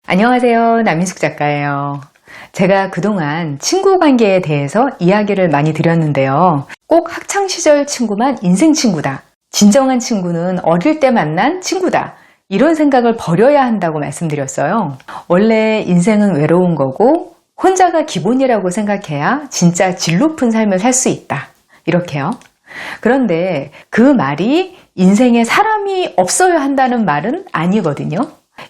안녕하세요. 남인숙 작가예요. 제가 그동안 친구 관계에 대해서 이야기를 많이 드렸는데요. 꼭 학창시절 친구만 인생 친구다. 진정한 친구는 어릴 때 만난 친구다. 이런 생각을 버려야 한다고 말씀드렸어요. 원래 인생은 외로운 거고 혼자가 기본이라고 생각해야 진짜 질 높은 삶을 살 수 있다. 이렇게요. 그런데 그 말이 인생에 사람이 없어야 한다는 말은 아니거든요.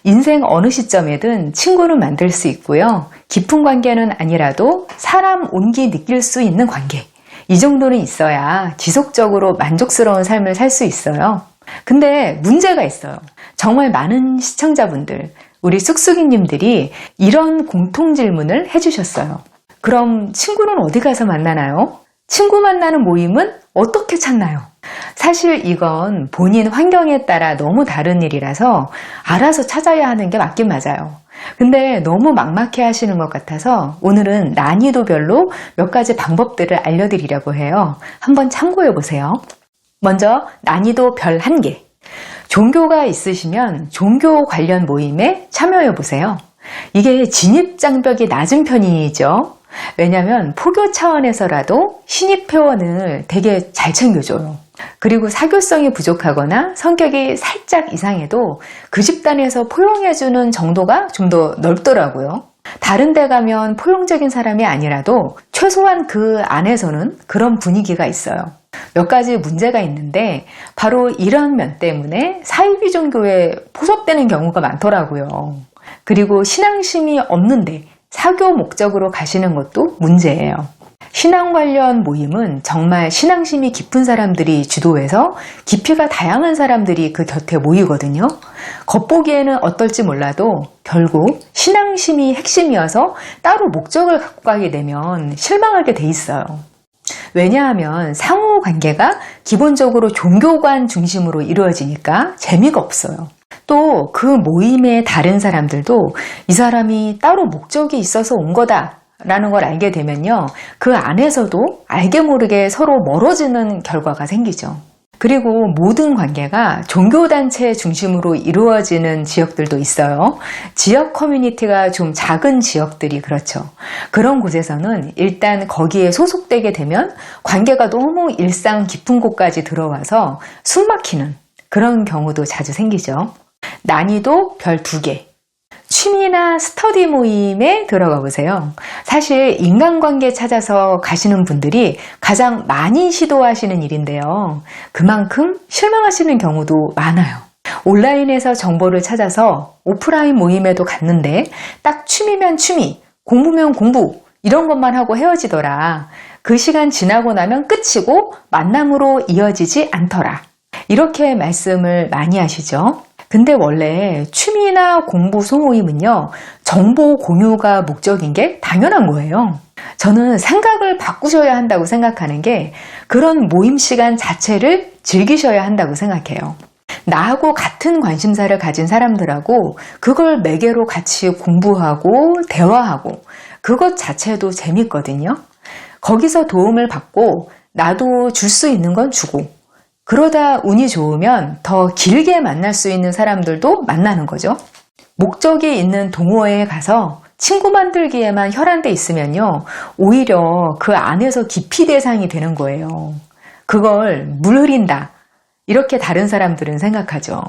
인생 어느 시점에든 친구는 만들 수 있고요. 깊은 관계는 아니라도 사람 온기 느낄 수 있는 관계. 이 정도는 있어야 지속적으로 만족스러운 삶을 살 수 있어요. 근데 문제가 있어요. 정말 많은 시청자분들, 우리 쑥쑥이님들이 이런 공통 질문을 해주셨어요. 그럼 친구는 어디 가서 만나나요? 친구 만나는 모임은 어떻게 찾나요? 사실 이건 본인 환경에 따라 너무 다른 일이라서 알아서 찾아야 하는 게 맞긴 맞아요. 근데 너무 막막해 하시는 것 같아서 오늘은 난이도별로 몇 가지 방법들을 알려드리려고 해요. 한번 참고해 보세요. 먼저 난이도 별 1개. 종교가 있으시면 종교 관련 모임에 참여해 보세요. 이게 진입장벽이 낮은 편이죠. 왜냐하면 포교 차원에서라도 신입 회원을 되게 잘 챙겨줘요. 그리고 사교성이 부족하거나 성격이 살짝 이상해도 그 집단에서 포용해주는 정도가 좀 더 넓더라고요. 다른 데 가면 포용적인 사람이 아니라도 최소한 그 안에서는 그런 분위기가 있어요. 몇 가지 문제가 있는데 바로 이런 면 때문에 사이비 종교에 포섭되는 경우가 많더라고요. 그리고 신앙심이 없는데 사교 목적으로 가시는 것도 문제예요. 신앙 관련 모임은 정말 신앙심이 깊은 사람들이 주도해서 깊이가 다양한 사람들이 그 곁에 모이거든요. 겉보기에는 어떨지 몰라도 결국 신앙심이 핵심이어서 따로 목적을 갖고 가게 되면 실망하게 돼 있어요. 왜냐하면 상호 관계가 기본적으로 종교관 중심으로 이루어지니까 재미가 없어요. 또 그 모임의 다른 사람들도 이 사람이 따로 목적이 있어서 온 거다 라는 걸 알게 되면요. 그 안에서도 알게 모르게 서로 멀어지는 결과가 생기죠. 그리고 모든 관계가 종교단체 중심으로 이루어지는 지역들도 있어요. 지역 커뮤니티가 좀 작은 지역들이 그렇죠. 그런 곳에서는 일단 거기에 소속되게 되면 관계가 너무 일상 깊은 곳까지 들어와서 숨 막히는 그런 경우도 자주 생기죠. 난이도 별 2개. 취미나 스터디 모임에 들어가 보세요. 사실 인간관계 찾아서 가시는 분들이 가장 많이 시도하시는 일인데요. 그만큼 실망하시는 경우도 많아요. 온라인에서 정보를 찾아서 오프라인 모임에도 갔는데 딱 취미면 취미, 공부면 공부 이런 것만 하고 헤어지더라. 그 시간 지나고 나면 끝이고 만남으로 이어지지 않더라. 이렇게 말씀을 많이 하시죠. 근데 원래 취미나 공부 소모임은요, 정보 공유가 목적인 게 당연한 거예요. 저는 생각을 바꾸셔야 한다고 생각하는 게 그런 모임 시간 자체를 즐기셔야 한다고 생각해요. 나하고 같은 관심사를 가진 사람들하고 그걸 매개로 같이 공부하고 대화하고 그것 자체도 재밌거든요. 거기서 도움을 받고 나도 줄 수 있는 건 주고 그러다 운이 좋으면 더 길게 만날 수 있는 사람들도 만나는 거죠. 목적이 있는 동호회에 가서 친구 만들기에만 혈안돼 있으면요. 오히려 그 안에서 기피 대상이 되는 거예요. 그걸 물 흐린다. 이렇게 다른 사람들은 생각하죠.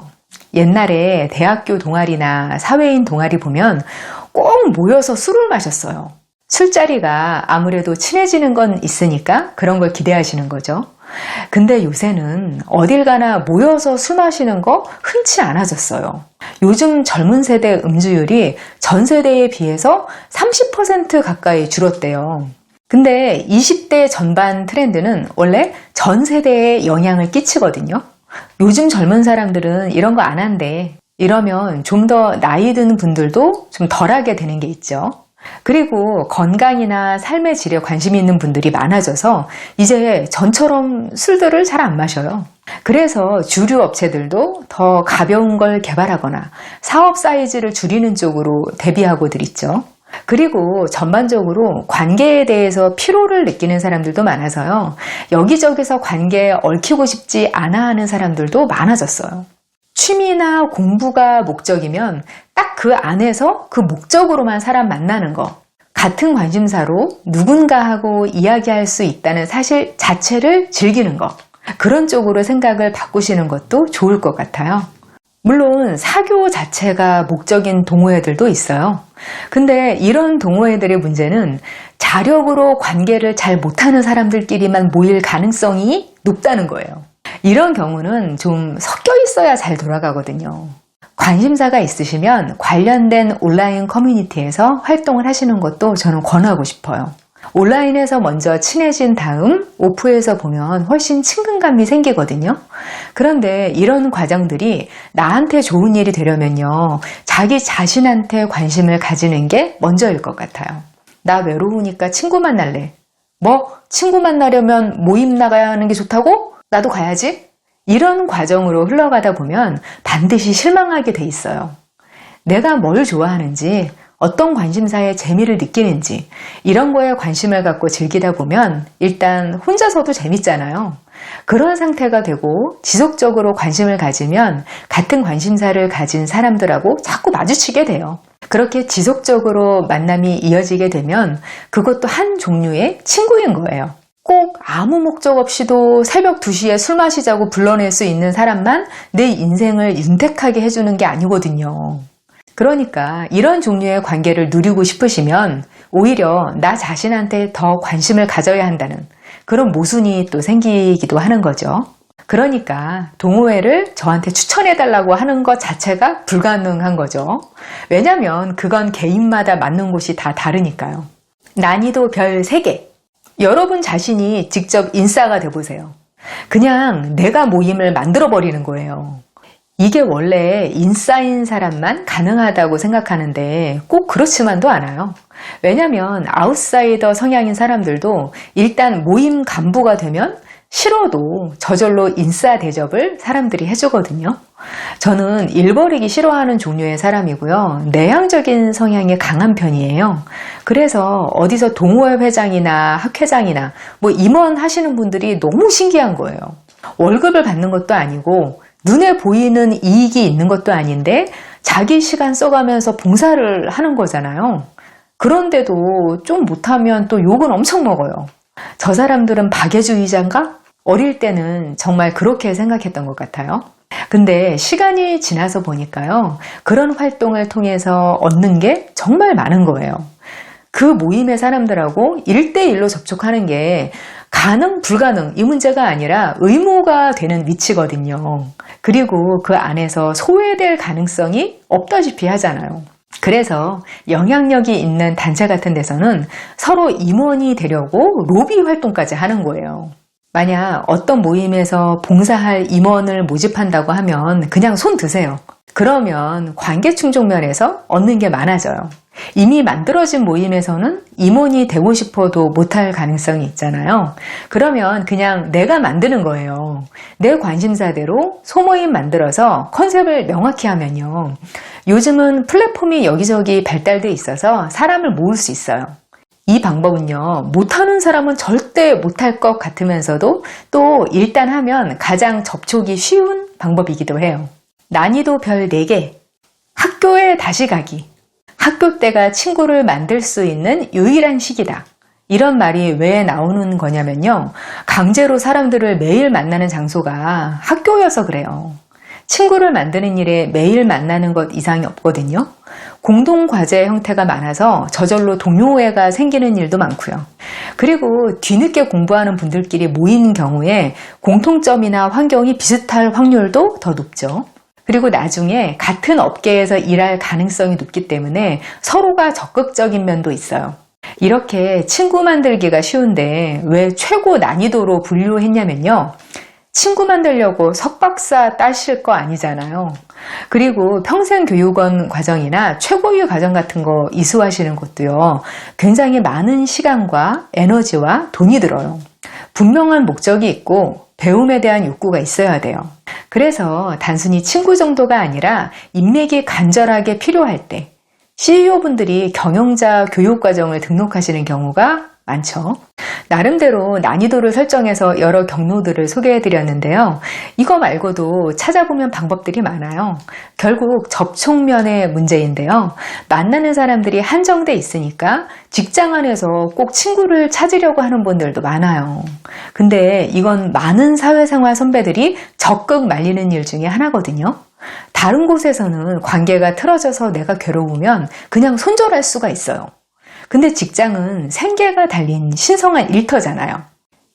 옛날에 대학교 동아리나 사회인 동아리 보면 꼭 모여서 술을 마셨어요. 술자리가 아무래도 친해지는 건 있으니까 그런 걸 기대하시는 거죠. 근데 요새는 어딜 가나 모여서 술 마시는 거 흔치 않아졌어요. 요즘 젊은 세대 음주율이 전 세대에 비해서 30% 가까이 줄었대요. 근데 20대 전반 트렌드는 원래 전 세대에 영향을 끼치거든요. 요즘 젊은 사람들은 이런 거 안 한대. 이러면 좀 더 나이 든 분들도 좀 덜하게 되는 게 있죠. 그리고 건강이나 삶의 질에 관심 있는 분들이 많아져서 이제 전처럼 술들을 잘 안 마셔요. 그래서 주류 업체들도 더 가벼운 걸 개발하거나 사업 사이즈를 줄이는 쪽으로 대비하고들 있죠. 그리고 전반적으로 관계에 대해서 피로를 느끼는 사람들도 많아서요. 여기저기서 관계에 얽히고 싶지 않아 하는 사람들도 많아졌어요. 취미나 공부가 목적이면 딱 그 안에서 그 목적으로만 사람 만나는 거. 같은 관심사로 누군가하고 이야기할 수 있다는 사실 자체를 즐기는 거. 그런 쪽으로 생각을 바꾸시는 것도 좋을 것 같아요. 물론 사교 자체가 목적인 동호회들도 있어요. 근데 이런 동호회들의 문제는 자력으로 관계를 잘 못하는 사람들끼리만 모일 가능성이 높다는 거예요. 이런 경우는 좀 섞여 있어야 잘 돌아가거든요. 관심사가 있으시면 관련된 온라인 커뮤니티에서 활동을 하시는 것도 저는 권하고 싶어요. 온라인에서 먼저 친해진 다음 오프에서 보면 훨씬 친근감이 생기거든요. 그런데 이런 과정들이 나한테 좋은 일이 되려면요, 자기 자신한테 관심을 가지는 게 먼저일 것 같아요. 나 외로우니까 친구 만날래. 뭐? 친구 만나려면 모임 나가야 하는 게 좋다고? 나도 가야지? 이런 과정으로 흘러가다 보면 반드시 실망하게 돼 있어요. 내가 뭘 좋아하는지, 어떤 관심사에 재미를 느끼는지 이런 거에 관심을 갖고 즐기다 보면 일단 혼자서도 재밌잖아요. 그런 상태가 되고 지속적으로 관심을 가지면 같은 관심사를 가진 사람들하고 자꾸 마주치게 돼요. 그렇게 지속적으로 만남이 이어지게 되면 그것도 한 종류의 친구인 거예요. 꼭 아무 목적 없이도 새벽 2시에 술 마시자고 불러낼 수 있는 사람만 내 인생을 윤택하게 해주는 게 아니거든요. 그러니까 이런 종류의 관계를 누리고 싶으시면 오히려 나 자신한테 더 관심을 가져야 한다는 그런 모순이 또 생기기도 하는 거죠. 그러니까 동호회를 저한테 추천해달라고 하는 것 자체가 불가능한 거죠. 왜냐면 그건 개인마다 맞는 곳이 다 다르니까요. 난이도 별 3개. 여러분 자신이 직접 인싸가 돼보세요. 그냥 내가 모임을 만들어버리는 거예요. 이게 원래 인싸인 사람만 가능하다고 생각하는데 꼭 그렇지만도 않아요. 왜냐면 아웃사이더 성향인 사람들도 일단 모임 간부가 되면 싫어도 저절로 인싸 대접을 사람들이 해주거든요. 저는 일 벌이기 싫어하는 종류의 사람이고요. 내향적인 성향이 강한 편이에요. 그래서 어디서 동호회 회장이나 학회장이나 뭐 임원 하시는 분들이 너무 신기한 거예요. 월급을 받는 것도 아니고 눈에 보이는 이익이 있는 것도 아닌데 자기 시간 써가면서 봉사를 하는 거잖아요. 그런데도 좀 못하면 또 욕은 엄청 먹어요. 저 사람들은 박애주의자인가? 어릴 때는 정말 그렇게 생각했던 것 같아요. 근데 시간이 지나서 보니까요. 그런 활동을 통해서 얻는 게 정말 많은 거예요. 그 모임의 사람들하고 1대1로 접촉하는 게 가능, 불가능 이 문제가 아니라 의무가 되는 위치거든요. 그리고 그 안에서 소외될 가능성이 없다시피 하잖아요. 그래서 영향력이 있는 단체 같은 데서는 서로 임원이 되려고 로비 활동까지 하는 거예요. 만약 어떤 모임에서 봉사할 임원을 모집한다고 하면 그냥 손 드세요. 그러면 관계 충족 면에서 얻는 게 많아져요. 이미 만들어진 모임에서는 임원이 되고 싶어도 못할 가능성이 있잖아요. 그러면 그냥 내가 만드는 거예요. 내 관심사대로 소모임 만들어서 컨셉을 명확히 하면요. 요즘은 플랫폼이 여기저기 발달돼 있어서 사람을 모을 수 있어요. 이 방법은요, 못하는 사람은 절대 못할 것 같으면서도 또 일단 하면 가장 접촉이 쉬운 방법이기도 해요. 난이도 별 4개. 학교에 다시 가기. 학교 때가 친구를 만들 수 있는 유일한 시기다. 이런 말이 왜 나오는 거냐면요. 강제로 사람들을 매일 만나는 장소가 학교여서 그래요. 친구를 만드는 일에 매일 만나는 것 이상이 없거든요. 공동과제 형태가 많아서 저절로 동료애가 생기는 일도 많고요. 그리고 뒤늦게 공부하는 분들끼리 모인 경우에 공통점이나 환경이 비슷할 확률도 더 높죠. 그리고 나중에 같은 업계에서 일할 가능성이 높기 때문에 서로가 적극적인 면도 있어요. 이렇게 친구 만들기가 쉬운데 왜 최고 난이도로 분류했냐면요. 친구 만들려고 석박사 따실 거 아니잖아요. 그리고 평생교육원 과정이나 최고위 과정 같은 거 이수하시는 것도요. 굉장히 많은 시간과 에너지와 돈이 들어요. 분명한 목적이 있고 배움에 대한 욕구가 있어야 돼요. 그래서 단순히 친구 정도가 아니라 인맥이 간절하게 필요할 때 CEO분들이 경영자 교육과정을 등록하시는 경우가 많죠. 나름대로 난이도를 설정해서 여러 경로들을 소개해 드렸는데요. 이거 말고도 찾아보면 방법들이 많아요. 결국 접촉면의 문제인데요. 만나는 사람들이 한정돼 있으니까 직장 안에서 꼭 친구를 찾으려고 하는 분들도 많아요. 근데 이건 많은 사회생활 선배들이 적극 말리는 일 중에 하나거든요. 다른 곳에서는 관계가 틀어져서 내가 괴로우면 그냥 손절할 수가 있어요. 근데 직장은 생계가 달린 신성한 일터잖아요.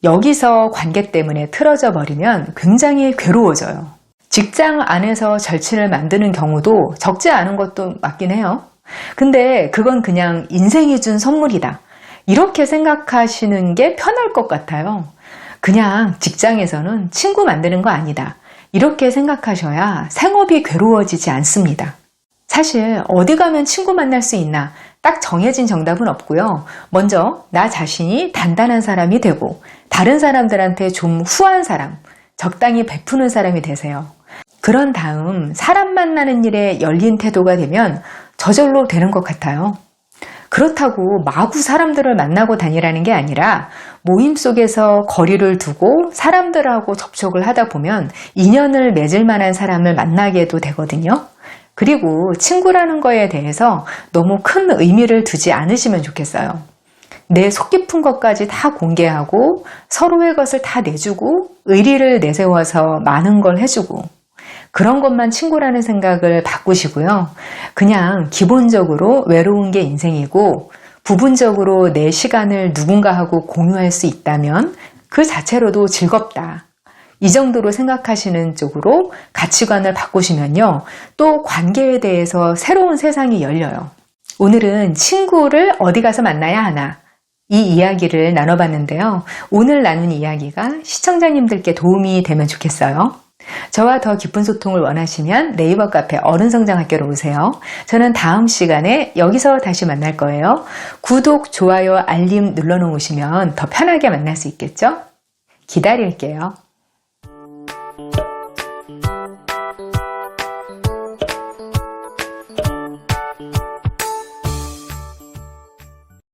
여기서 관계 때문에 틀어져 버리면 굉장히 괴로워져요. 직장 안에서 절친을 만드는 경우도 적지 않은 것도 맞긴 해요. 근데 그건 그냥 인생이 준 선물이다. 이렇게 생각하시는 게 편할 것 같아요. 그냥 직장에서는 친구 만드는 거 아니다. 이렇게 생각하셔야 생업이 괴로워지지 않습니다. 사실 어디 가면 친구 만날 수 있나 딱 정해진 정답은 없고요. 먼저 나 자신이 단단한 사람이 되고 다른 사람들한테 좀 후한 사람, 적당히 베푸는 사람이 되세요. 그런 다음 사람 만나는 일에 열린 태도가 되면 저절로 되는 것 같아요. 그렇다고 마구 사람들을 만나고 다니라는 게 아니라 모임 속에서 거리를 두고 사람들하고 접촉을 하다 보면 인연을 맺을 만한 사람을 만나게도 되거든요. 그리고 친구라는 거에 대해서 너무 큰 의미를 두지 않으시면 좋겠어요. 내 속 깊은 것까지 다 공개하고 서로의 것을 다 내주고 의리를 내세워서 많은 걸 해주고 그런 것만 친구라는 생각을 바꾸시고요. 그냥 기본적으로 외로운 게 인생이고 부분적으로 내 시간을 누군가하고 공유할 수 있다면 그 자체로도 즐겁다. 이 정도로 생각하시는 쪽으로 가치관을 바꾸시면요. 또 관계에 대해서 새로운 세상이 열려요. 오늘은 친구를 어디 가서 만나야 하나? 이 이야기를 나눠봤는데요. 오늘 나눈 이야기가 시청자님들께 도움이 되면 좋겠어요. 저와 더 깊은 소통을 원하시면 네이버 카페 어른성장학교로 오세요. 저는 다음 시간에 여기서 다시 만날 거예요. 구독, 좋아요, 알림 눌러놓으시면 더 편하게 만날 수 있겠죠? 기다릴게요.